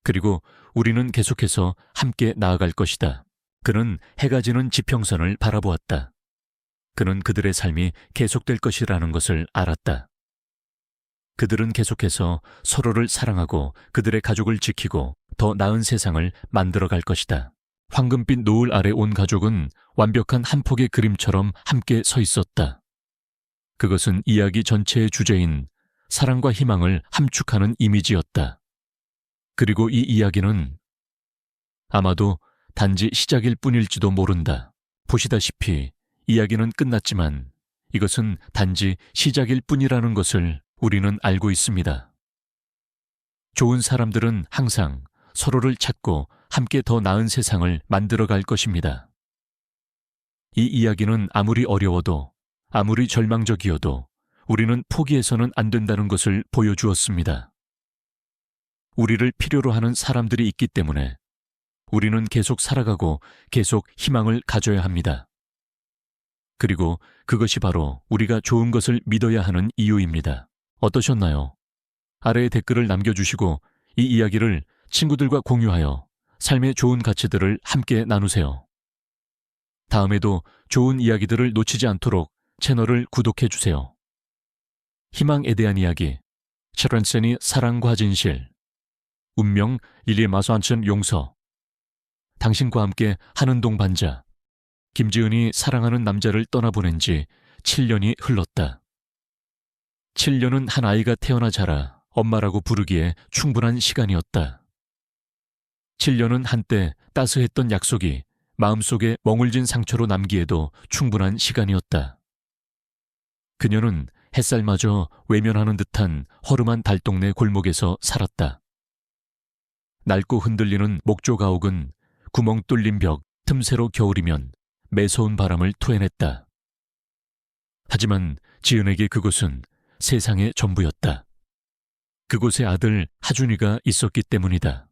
그리고 우리는 계속해서 함께 나아갈 것이다. 그는 해가 지는 지평선을 바라보았다. 그는 그들의 삶이 계속될 것이라는 것을 알았다. 그들은 계속해서 서로를 사랑하고 그들의 가족을 지키고 더 나은 세상을 만들어갈 것이다. 황금빛 노을 아래 온 가족은 완벽한 한 폭의 그림처럼 함께 서 있었다. 그것은 이야기 전체의 주제인 사랑과 희망을 함축하는 이미지였다. 그리고 이 이야기는 아마도 단지 시작일 뿐일지도 모른다. 보시다시피 이야기는 끝났지만 이것은 단지 시작일 뿐이라는 것을 우리는 알고 있습니다. 좋은 사람들은 항상 서로를 찾고 함께 더 나은 세상을 만들어갈 것입니다. 이 이야기는 아무리 어려워도 아무리 절망적이어도 우리는 포기해서는 안 된다는 것을 보여주었습니다. 우리를 필요로 하는 사람들이 있기 때문에 우리는 계속 살아가고 계속 희망을 가져야 합니다. 그리고 그것이 바로 우리가 좋은 것을 믿어야 하는 이유입니다. 어떠셨나요? 아래에 댓글을 남겨주시고 이 이야기를 친구들과 공유하여 삶의 좋은 가치들을 함께 나누세요. 다음에도 좋은 이야기들을 놓치지 않도록 채널을 구독해주세요. 희망에 대한 이야기, 체런센이 사랑과 진실, 운명 일리 마수안천 용서, 당신과 함께 하는 동반자, 김지은이 사랑하는 남자를 떠나보낸 지 7년이 흘렀다. 7년은 한 아이가 태어나 자라 엄마라고 부르기에 충분한 시간이었다. 7년은 한때 따스했던 약속이 마음속에 멍울진 상처로 남기에도 충분한 시간이었다. 그녀는 햇살마저 외면하는 듯한 허름한 달동네 골목에서 살았다. 낡고 흔들리는 목조 가옥은 구멍 뚫린 벽 틈새로 겨울이면 매서운 바람을 토해냈다. 하지만 지은에게 그곳은 세상의 전부였다. 그곳에 아들 하준이가 있었기 때문이다.